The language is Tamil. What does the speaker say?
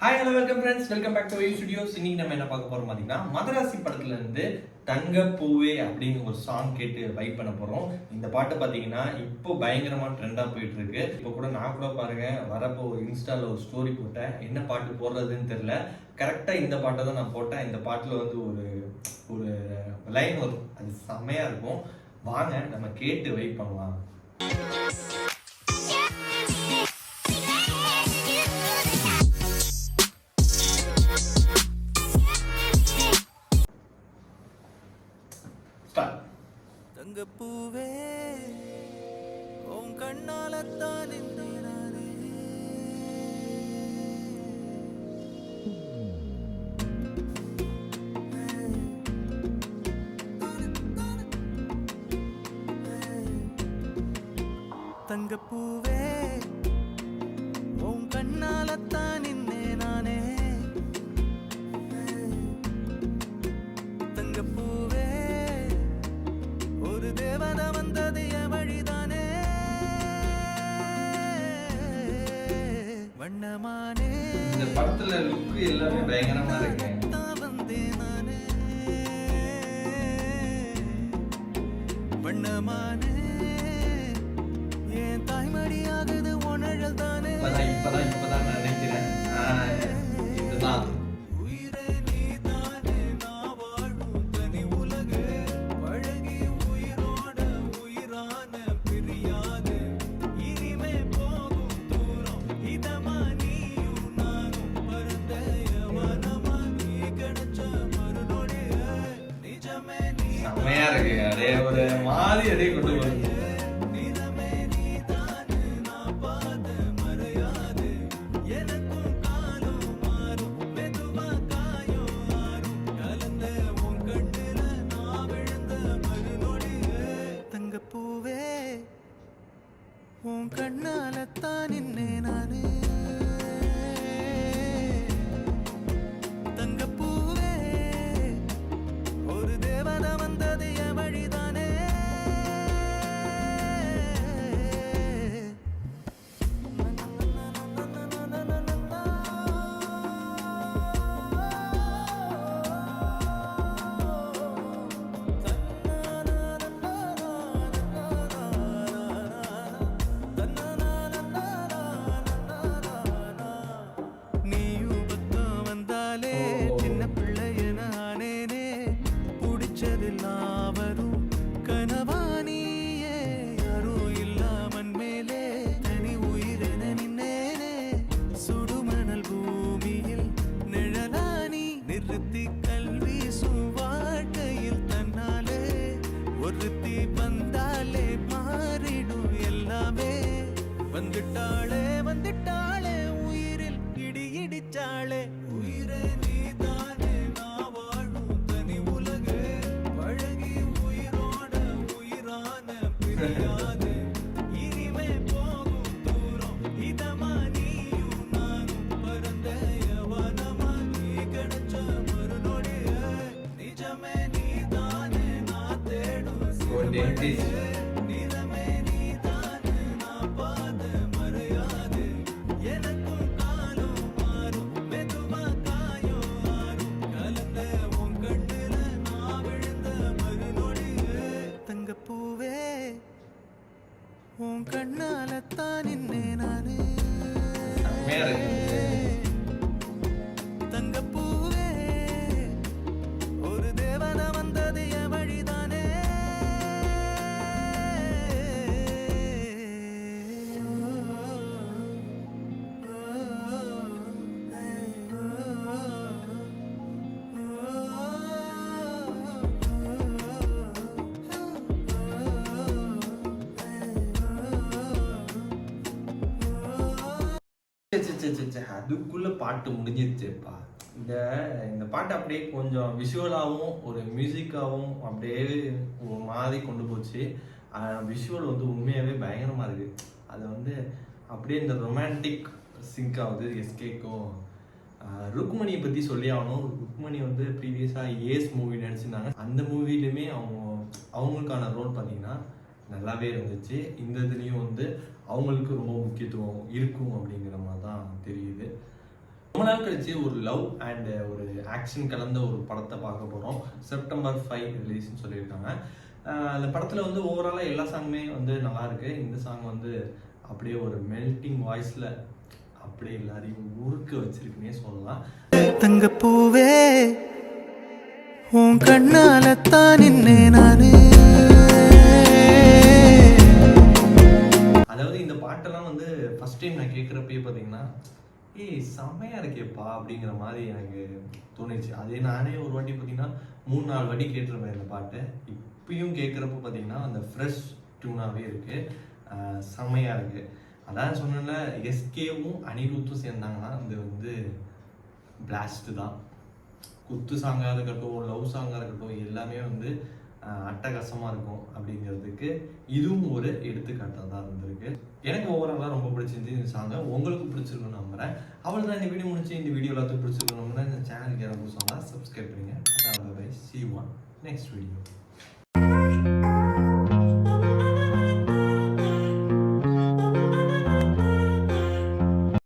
Hi hello welcome friends, welcome back to Y studios. இன்னைக்கு நம்ம என்ன பார்க்க போறோம் பார்த்தீங்கன்னா, மதராசி படத்துல இருந்து தங்க பூவே அப்படின்னு ஒரு சாங் கேட்டு வைப் பண்ண போறோம். இந்த பாட்டு பார்த்தீங்கன்னா இப்போ பயங்கரமா ட்ரெண்டா போயிட்டு இருக்கு. இப்போ கூட நான் கூட பாருங்க வரப்போ இன்ஸ்டால ஒரு ஸ்டோரி போட்டேன், என்ன பாட்டு போடுறதுன்னு தெரியல. கரெக்டா இந்த பாட்டை தான் நான் போட்டேன். இந்த பாட்டுல வந்து ஒரு ஒரு லைன் வரும், அது செம்மையா இருக்கும். வாங்க நம்ம கேட்டு வைப் பண்ணலாம். தங்கப்பூவே உன் கண்ணாலத்தான் நானே தங்கப்பூவே உன் கண்ணாலத்தான் நானே தங்கப்பூவே ஒரு தேவதை வந்தது என் வழிதானே வண்ணமானே. இந்த படத்துல லுக் எல்லாமே பயங்கரமா இருக்கு. வந்தேன் நானே வண்ணமானே, என் தாய்மடியாகுது உணழல் தானே. இப்பதான் நினைக்கிறேன் இதுதான் செம்மையா இருக்கு. அதே ஒரு மாதிரி அதே கொண்டு வருது. தங்கப்பூவே உன் கண்ணாலத்தான் நின்னே நானே தங்கப்பூவே ஒரு தேவதை வந்தது என் வழிதானே. நீயும் பக்கம் வந்தாலே சின்ன பிள்ளைய நானேனே, பிடிச்சதெல்லாம் வரும் கனவானியே. யாரும் இல்லாமன் மேலே தனி உயிரென நின்னேனே, சுடுமணல் பூமியில் நிழலானி நிறுத்தி கல்வி வாழ்க்கையில் தன்னாலே ஒருத்தி வந்தாலே மாறிடும் எல்லாமே. வந்துட்டாளே வந்துட்டாளே உயிரில் இடி இடிச்சாளே, உயிரே நீதானே நான் வாழும் தனி உலகு, பழகி உயிரோட உயிரான பிரியாது இனிமே போகும் தூரம். இதமா நீயும் நானும் பறந்த யவனமா, நீ கிடைச்ச மறுநொடிய நிஜமே நீதானே நான் தேடும் சிறுமழையே. நிறமே நீதானே நான் பாத மறையாது, எனக்கும் காலம் மாறும் மெதுவா காயம் ஆறும், கலந்த உன் கண்ணுல நான் விழுந்த மறுநொடியே. தங்கப்பூவே உன் கண்ணாலத்தான் நின்னே நானே செம்மையா இருக்கு. தங்கப்பூவே ஒரு தேவதை வந்தது என் வழிதானே. அதுக்குள்ள பாட்டு முடிஞ்சிருச்சுப்பா. இந்த இந்த பாட்டு அப்படியே கொஞ்சம் விஷுவலாகவும் ஒரு மியூசிக்காகவும் அப்படியே ஒரு மாதிரி கொண்டு போச்சு. விஷுவல் வந்து உண்மையாகவே பயங்கரமாக இருக்குது. அது வந்து அப்படியே இந்த ரொமான்டிக் சிங்க் ஆகுது எஸ்கேக்கும். ருக்மணியை பற்றி சொல்லி ஆகணும். ருக்மணி வந்து ப்ரீவியஸாக ஏஸ் மூவி நடிச்சிருந்தாங்க. அந்த மூவிலுமே அவங்களுக்கான ரோல் பார்த்தீங்கன்னா நல்லாவே இருந்துச்சு. இந்த இதுலேயும் வந்து அவங்களுக்கு ரொம்ப முக்கியத்துவம் இருக்கும் அப்படிங்கிற மாதிரி தான் தெரியுது. ரொம்ப நாள் கழிச்சு ஒரு லவ் அண்ட் ஒரு ஆக்ஷன் கலந்த ஒரு படத்தை பார்க்க போகிறோம். செப்டம்பர் 5 ரிலீஸ்ன்னு சொல்லியிருக்காங்க. அந்த படத்தில் வந்து ஓவராலாக எல்லா சாங்குமே வந்து நல்லா இருக்கு. இந்த சாங் வந்து அப்படியே ஒரு மெல்டிங் வாய்ஸில் அப்படியே எல்லாரையும் உருக்க வச்சிருக்குன்னே சொல்லலாம். தங்கப்பூவே உன் கண்ணாலத்தான் நின்னே நானு. அதாவது இந்த பாட்டெல்லாம் வந்து ஃபர்ஸ்ட் டைம் நான் கேட்குறப்பயே பார்த்தீங்கன்னா செம்மையாக இருக்கேப்பா அப்படிங்கிற மாதிரி எனக்கு தோணுச்சு. அதே நானே ஒரு வாட்டி பார்த்தீங்கன்னா 3-4 வாட்டி கேட்டிருப்பேன் இந்த பாட்டை. இப்பயும் கேட்குறப்ப பார்த்தீங்கன்னா அந்த ஃப்ரெஷ் டியூனாகவே இருக்குது, செம்மையாக இருக்குது. அதான் சொன்னேன்ல, எஸ்கேவும் அனிருத்தும் சேர்ந்தாங்கன்னா அது வந்து பிளாஸ்ட்டு தான். குத்து சாங்காக இருக்கட்டும், லவ் சாங்காக இருக்கட்டும், எல்லாமே வந்து அட்டகாசமாக இருக்கும் அப்படிங்கிறதுக்கு இதுவும் ஒரு எடுத்துக்காட்டாக தான் இருந்திருக்கு. எனக்கு ஓவராலாக ரொம்ப பிடிச்சிருந்து இந்த சாங்கை. உங்களுக்கு பிடிச்சிருக்குன்னு நம்புறேன். அவள் தான் இந்த வீடியோ முடிச்சு. இந்த வீடியோ எல்லாத்துக்கும் பிடிச்சிருக்கணும். இந்த சேனலுக்கு யாராவது சொன்னால் சப்ஸ்கிரைப் பண்ணுங்க. See you on next video.